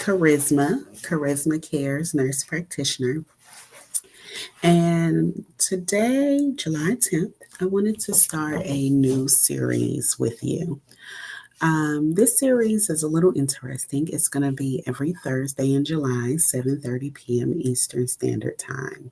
Charisma Cares nurse practitioner. And today, July 10th, I wanted to start a new series with you. This series is a little interesting. It's going to be every Thursday in July, 7:30 p.m. Eastern Standard Time.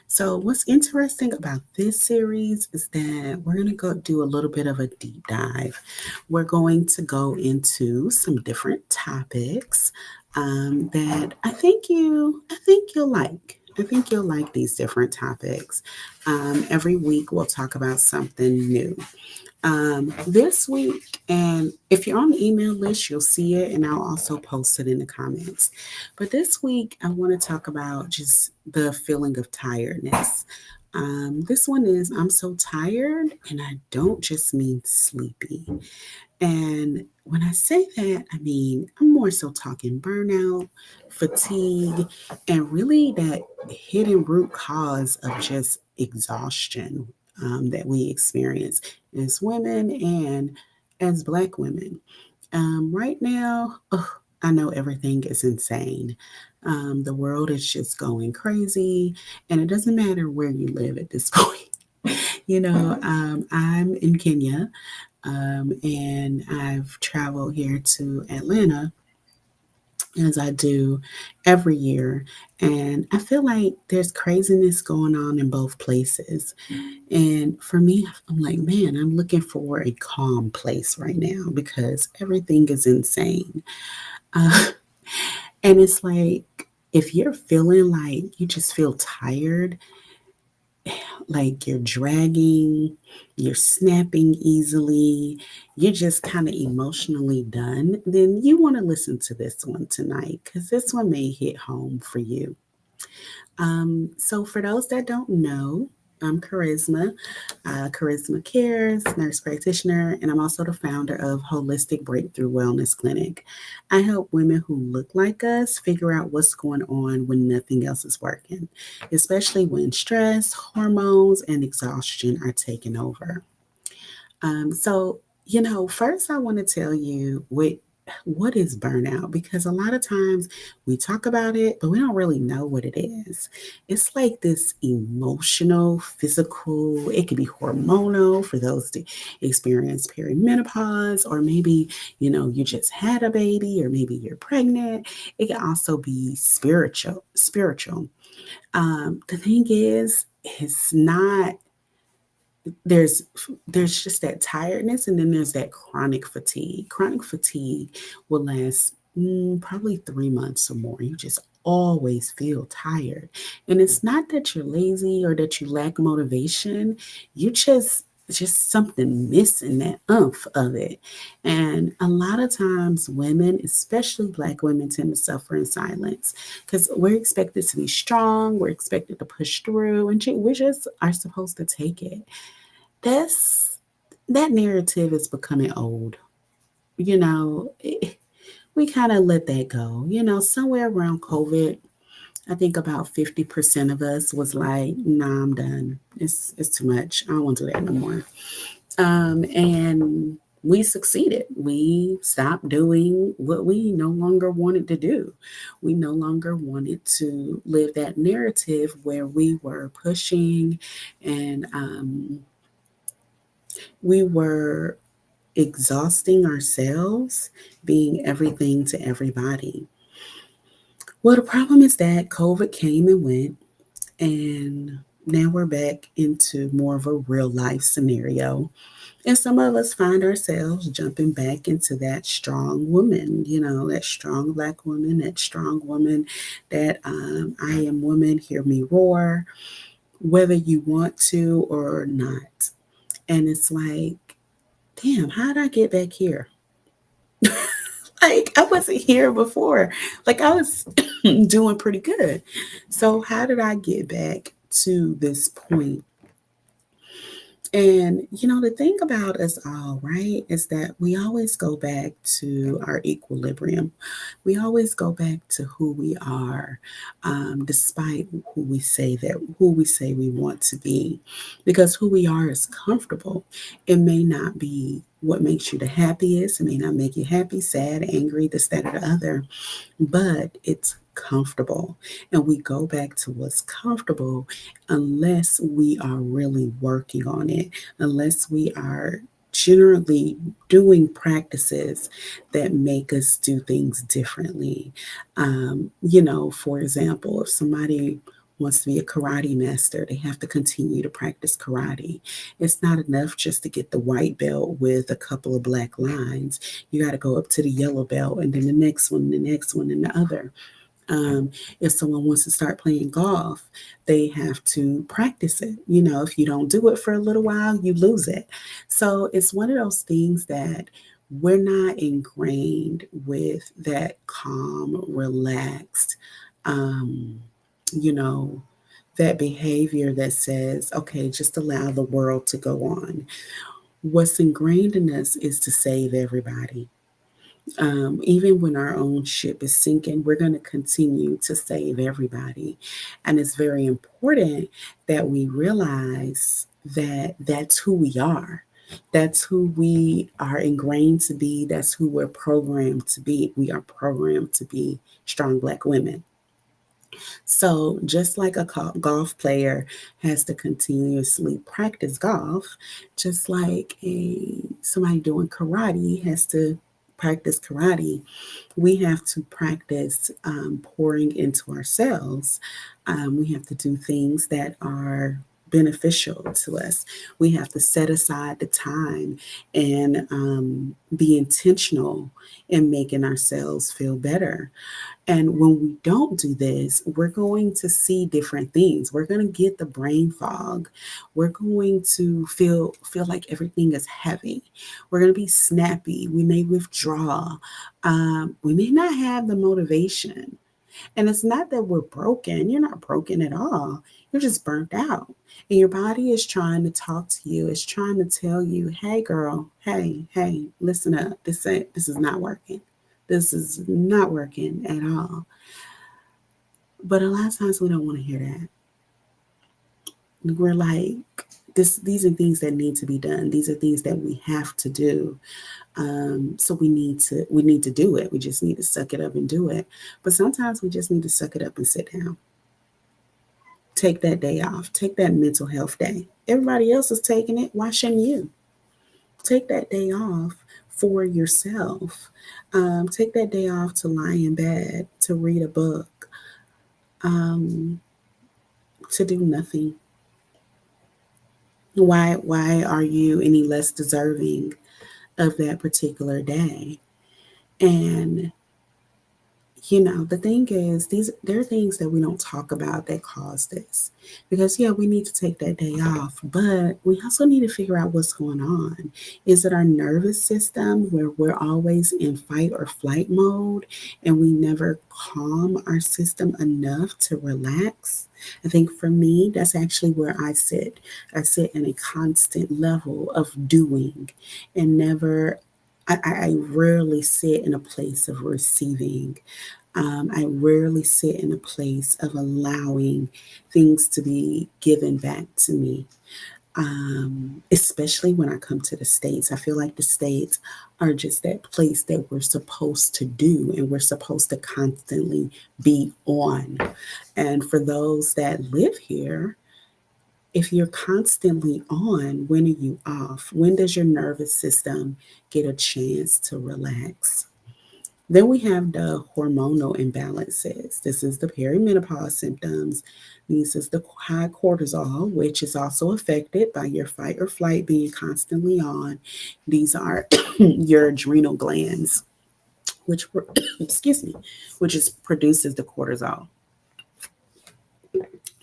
So, what's interesting about this series is that we're going to go do a little bit of a deep dive. We're going to go into some different topics that I think you'll like. I think you'll like these different topics. Every week we'll talk about something new. This week, and if you're on the email list, you'll see it, and I'll also post it in the comments. But this week, I want to talk about just the feeling of tiredness. This one is I'm so tired, and I don't just mean sleepy. And when I say that, I mean I'm more so talking burnout, fatigue, and really that hidden root cause of just exhaustion that we experience as women and as Black women. Right now, I know everything is insane. The world is just going crazy, and it doesn't matter where you live at this point. I'm in Kenya, and I've traveled here to Atlanta as I do every year. And I feel like there's craziness going on in both places. And for me, I'm like, man, I'm looking for a calm place right now because everything is insane. Uh, and it's like, if you're feeling like you just feel tired, like you're dragging, you're snapping easily, you're just kind of emotionally done, then you want to listen to this one tonight because this one may hit home for you. So, for those that don't know, I'm Charisma Cares, nurse practitioner, and I'm also the founder of Holistic Breakthrough Wellness Clinic. I help women who look like us figure out what's going on when nothing else is working, especially when stress, hormones, and exhaustion are taking over. First I want to tell you what is burnout because a lot of times we talk about it, but we don't really know what it is. It's like this emotional, physical, it could be hormonal for those that experience perimenopause, or maybe, you just had a baby, or maybe you're pregnant. It can also be spiritual. The thing is, it's not there's there's just that tiredness, and then there's that chronic fatigue. Chronic fatigue will last probably 3 months or more. You just always feel tired, and it's not that you're lazy or that you lack motivation. You just something missing that umph of it. And a lot of times women, especially Black women, tend to suffer in silence because we're expected to be strong, we're expected to push through, and we just are supposed to take it. That's that narrative is becoming old. You know, we kind of let that go. Somewhere around COVID, I think about 50% of us was like, "Nah, I'm done. It's too much. I don't want to do that no more." And we succeeded. We stopped doing what we no longer wanted to do. We no longer wanted to live that narrative where we were pushing and we were exhausting ourselves, being everything to everybody. Well, the problem is that COVID came and went, and now we're back into more of a real life scenario. And some of us find ourselves jumping back into that strong woman, that strong Black woman, that strong woman that I am woman, hear me roar, whether you want to or not. And it's like, damn, how did I get back here? Like, I wasn't here before. Like, I was doing pretty good. So, how did I get back to this point? And, the thing about us all, right, is that we always go back to our equilibrium. We always go back to who we are, despite who we say we want to be, because who we are is comfortable. It may not be what makes you the happiest. It may not make you happy, sad, angry, this, that, or the other, but it's comfortable. And we go back to what's comfortable unless we are really working on it, unless we are generally doing practices that make us do things differently. For example, if somebody wants to be a karate master, they have to continue to practice karate. It's not enough just to get the white belt with a couple of black lines. You got to go up to the yellow belt and then the next one, the next one, and the other. Um, if someone wants to start playing golf, they have to practice it. If you don't do it for a little while, you lose it. So it's one of those things that we're not ingrained with that calm, relaxed, um, you know, that behavior that says, okay, just allow the world to go on. What's ingrained in us is to save everybody. Even when our own ship is sinking, we're going to continue to save everybody. And it's very important that we realize that that's who we are. That's who we are ingrained to be. That's who we're programmed to be. We are programmed to be strong Black women. So, just like a golf player has to continuously practice golf, just like somebody doing karate has to practice karate, we have to practice pouring into ourselves. We have to do things that are beneficial to us. We have to set aside the time and be intentional in making ourselves feel better. And when we don't do this, we're going to see different things. We're going to get the brain fog. We're going to feel like everything is heavy. We're going to be snappy. We may withdraw. We may not have the motivation. And it's not that we're broken. You're not broken at all. You're just burnt out. And your body is trying to talk to you. It's trying to tell you, hey girl, hey, listen up. This is not working. This is not working at all. But a lot of times we don't want to hear that. We're like, these are things that need to be done. These are things that we have to do. So we need to do it. We just need to suck it up and do it. But sometimes we just need to suck it up and sit down. Take that day off. Take that mental health day. Everybody else is taking it. Why shouldn't you? Take that day off for yourself. Take that day off to lie in bed, to read a book, um, to do nothing. Why are you any less deserving of that particular day? And the thing is, there are things that we don't talk about that cause this. Because yeah, we need to take that day off, but we also need to figure out what's going on. Is it our nervous system where we're always in fight or flight mode and we never calm our system enough to relax? I think for me, that's actually where I sit. I sit in a constant level of doing and never I rarely sit in a place of receiving. I rarely sit in a place of allowing things to be given back to me, especially when I come to the States. I feel like the States are just that place that we're supposed to do and we're supposed to constantly be on. And for those that live here, if you're constantly on, when are you off? When does your nervous system get a chance to relax? Then we have the hormonal imbalances. This is the perimenopause symptoms. This is the high cortisol, which is also affected by your fight or flight being constantly on. These are your adrenal glands, which excuse me, which is produces the cortisol.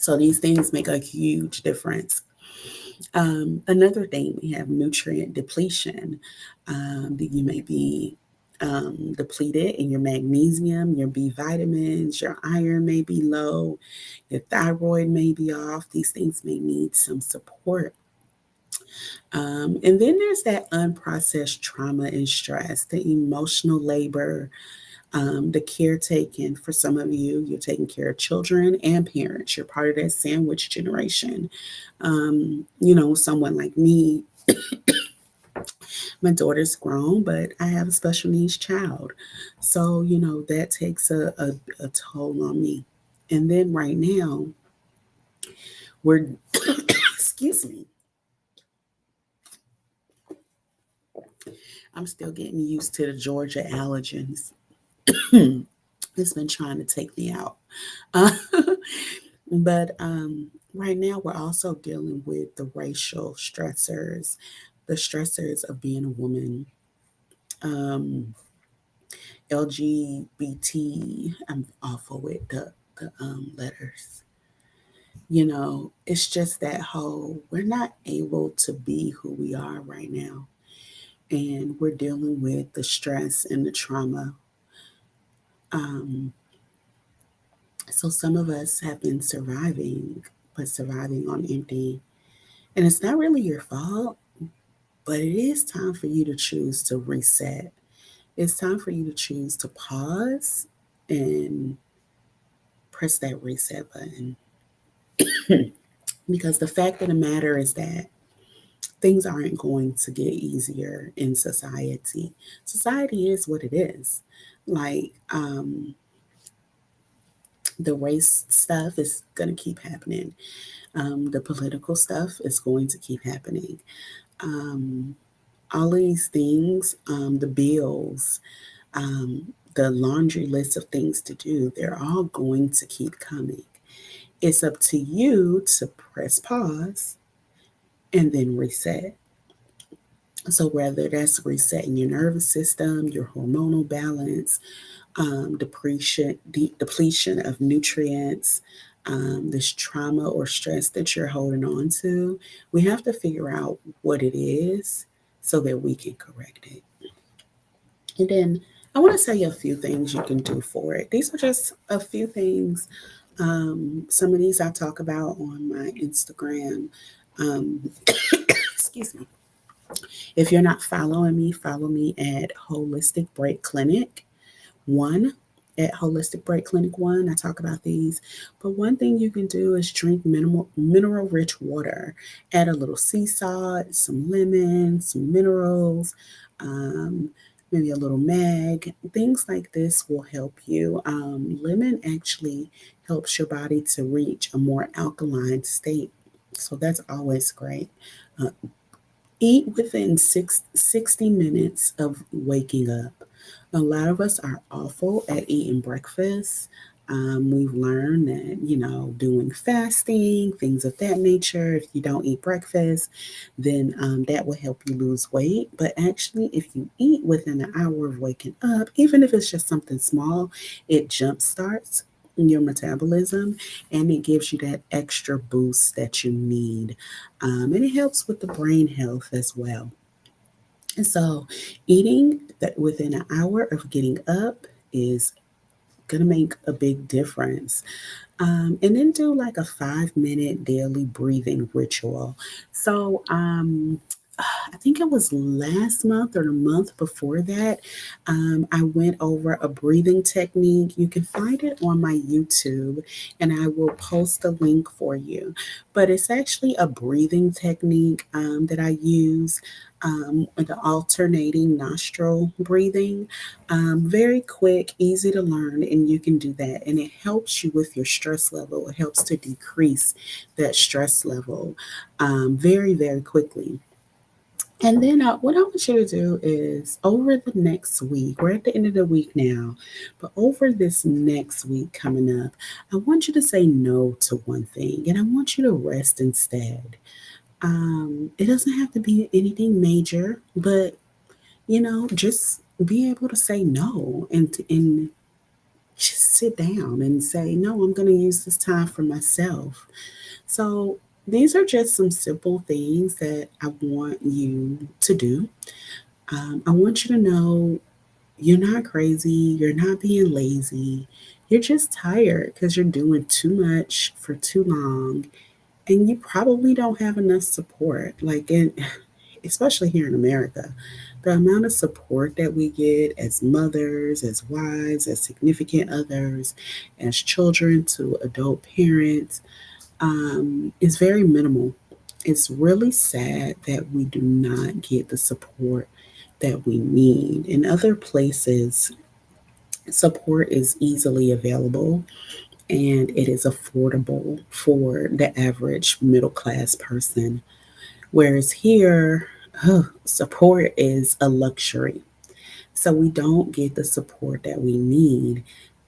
So these things make a huge difference. Another thing, we have nutrient depletion. You may be depleted in your magnesium, your B vitamins, your iron may be low, your thyroid may be off. These things may need some support. And then there's that unprocessed trauma and stress, the emotional labor, the caretaking. For some of you, you're taking care of children and parents. You're part of that sandwich generation. Someone like me, My daughter's grown, but I have a special needs child. So, that takes a toll on me. And then right now, we're, excuse me, I'm still getting used to the Georgia allergens. It's been trying to take me out. Uh, but right now, we're also dealing with the racial stressors, the stressors of being a woman, um, LGBT. I'm awful with the letters. It's just that whole, we're not able to be who we are right now. And we're dealing with the stress and the trauma. Um, so some of us have been surviving, but surviving on empty. And it's not really your fault, but it is time for you to choose to reset. It's time for you to choose to pause and press that reset button. Because the fact of the matter is that things aren't going to get easier in society. Society is what it is. Like, the race stuff is going to keep happening. The political stuff is going to keep happening. Um, all of these things, the bills, um, the laundry list of things to do, they're all going to keep coming. It's up to you to press pause and then reset. So, whether that's resetting your nervous system, your hormonal balance, depletion of nutrients, this trauma or stress that you're holding on to, we have to figure out what it is so that we can correct it. And then I want to tell you a few things you can do for it. These are just a few things. Some of these I talk about on my Instagram. Um, excuse me. If you're not following me, follow me at Holistic Break Clinic 1. At Holistic Break Clinic 1, I talk about these. But one thing you can do is drink mineral rich water. Add a little sea salt, some lemon, some minerals, um, maybe a little mag. Things like this will help you. Lemon actually helps your body to reach a more alkaline state. So that's always great. Uh, Eat within 60 minutes of waking up. A lot of us are awful at eating breakfast. We've learned that, doing fasting, things of that nature, if you don't eat breakfast, then that will help you lose weight. But actually, if you eat within an hour of waking up, even if it's just something small, it jumpstarts your metabolism and it gives you that extra boost that you need. And it helps with the brain health as well. And so, eating that within an hour of getting up is going to make a big difference. And then do like a 5-minute daily breathing ritual. So, I think it was last month or the month before that. I went over a breathing technique. You can find it on my YouTube, and I will post a link for you. But it's actually a breathing technique that I use. The alternating nostril breathing. Very quick, easy to learn, and you can do that. And it helps you with your stress level. It helps to decrease that stress level very, very quickly. And then what I want you to do is over the next week, we're at the end of the week now, but over this next week coming up, I want you to say no to one thing and I want you to rest instead. It doesn't have to be anything major, but just be able to say no and just sit down and say, no, I'm going to use this time for myself. So these are just some simple things that I want you to do. I want you to know you're not crazy, you're not being lazy, you're just tired because you're doing too much for too long, and you probably don't have enough support. Especially here in America, the amount of support that we get as mothers, as wives, as significant others, as children to adult parents is very minimal. It's really sad that we do not get the support that we need. In other places, support is easily available and it is affordable for the average middle class person. Whereas here, support is a luxury. So we don't get the support that we need.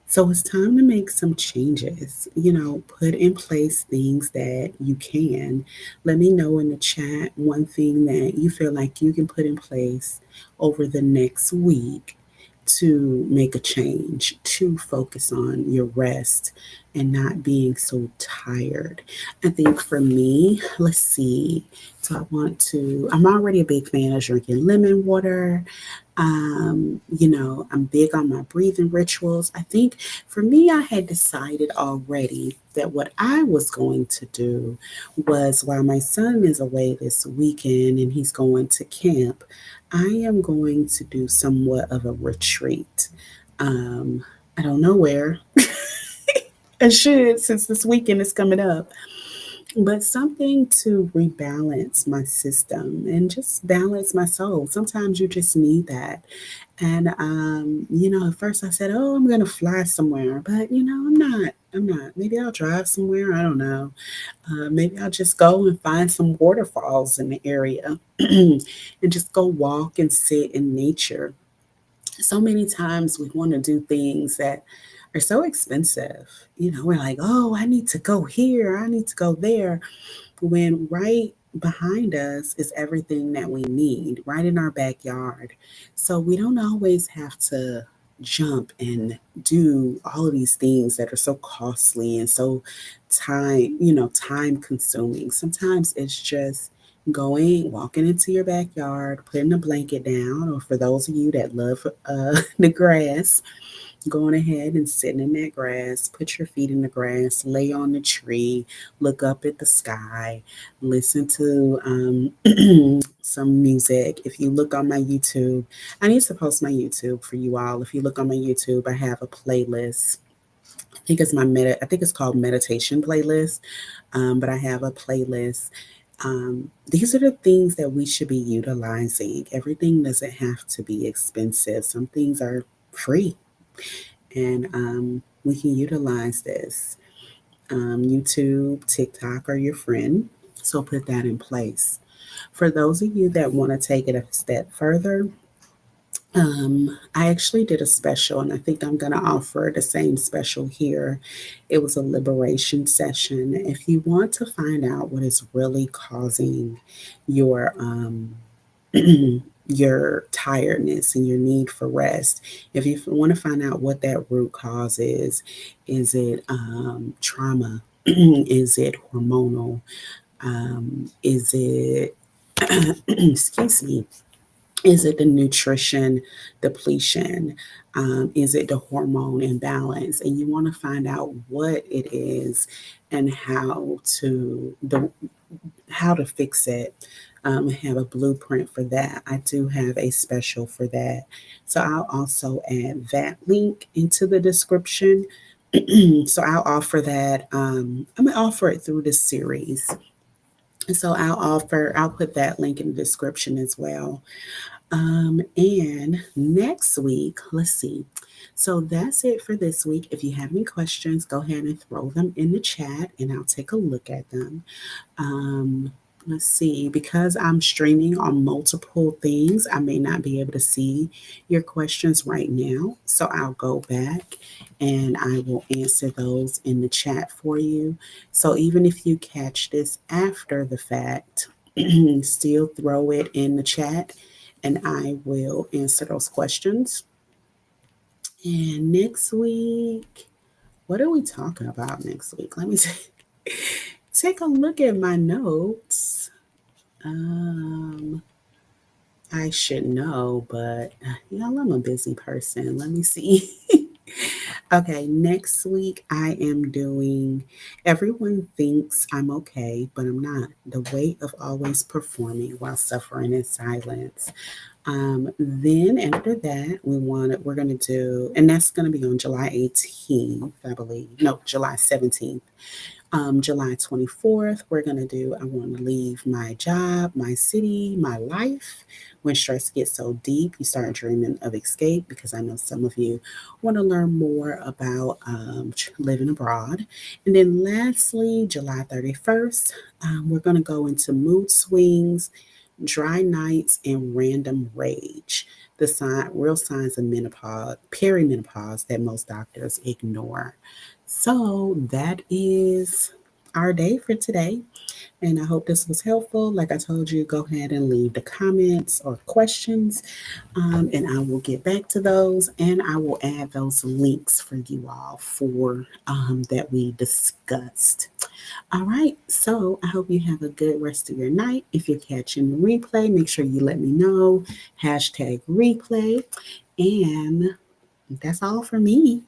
So it's time to make some changes. Put in place things that you can. Let me know in the chat one thing that you feel like you can put in place over the next week to make a change, to focus on your rest and not being so tired. I think for me, let's see. So I'm already a big fan of drinking lemon water. I'm big on my breathing rituals. I think for me, I had decided already that what I was going to do was while my son is away this weekend and he's going to camp, I am going to do somewhat of a retreat. Um, I don't know where. I should, since this weekend is coming up, but something to rebalance my system and just balance my soul. Sometimes you just need that. And at first I said, "Oh, I'm gonna fly somewhere," but I'm not. I'm not. Maybe I'll drive somewhere. I don't know. Maybe I'll just go and find some waterfalls in the area and just go walk and sit in nature. So many times we want to do things that are so expensive. We're like, "Oh, I need to go here. I need to go there." When right behind us is everything that we need, right in our backyard. So we don't always have to jump and do all of these things that are so costly and so time consuming. Sometimes it's just walking into your backyard, putting a blanket down, or for those of you that love the grass, going ahead and sitting in that grass, put your feet in the grass, lay on the tree, look up at the sky, listen to some music. If you look on my YouTube, I need to post my YouTube for you all. If you look on my YouTube, I have a playlist. I think it's called meditation playlist. But I have a playlist. These are the things that we should be utilizing. Everything doesn't have to be expensive. Some things are free and we can utilize this. YouTube, TikTok are your friend, so put that in place. For those of you that want to take it a step further, I actually did a special, and I think I'm going to offer the same special here. It was a liberation session. If you want to find out what is really causing your your tiredness and your need for rest. If you want to find out what that root cause is it trauma? Is it hormonal? Is it, excuse me, is it the nutrition depletion? Is it the hormone imbalance? And you want to find out what it is and how to fix it. I have a blueprint for that. I do have a special for that. So I'll also add that link into the description. So I'll offer that. I'm gonna offer it through the series. And so I'll put that link in the description as well. And next week, let's see. So that's it for this week. If you have any questions, go ahead and throw them in the chat and I'll take a look at them. Um, let's see, because I'm streaming on multiple things, I may not be able to see your questions right now. So I'll go back and I will answer those in the chat for you. So even if you catch this after the fact, still throw it in the chat and I will answer those questions. And next week, what are we talking about next week? Let me take a look at my notes. I should know, but y'all, I'm a busy person. Let me see. Okay, next week I am doing Everyone Thinks I'm Okay, but I'm not. The weight of always performing while suffering in silence. Then after that, we're gonna do, and that's gonna be on July 18th, I believe. No, July 17th. July 24th, we're going to do I want to leave my job, my city, my life. When stress gets so deep, you start dreaming of escape because I know some of you want to learn more about living abroad. And then lastly, July 31st, we're going to go into mood swings, dry nights, and random rage. The real signs of menopause, perimenopause that most doctors ignore. So that is our day for today. And I hope this was helpful. Like I told you, go ahead and leave the comments or questions, and I will get back to those. And I will add those links for you all for that we discussed. All right. So I hope you have a good rest of your night. If you're catching the replay, make sure you let me know. Hashtag replay. And that's all for me.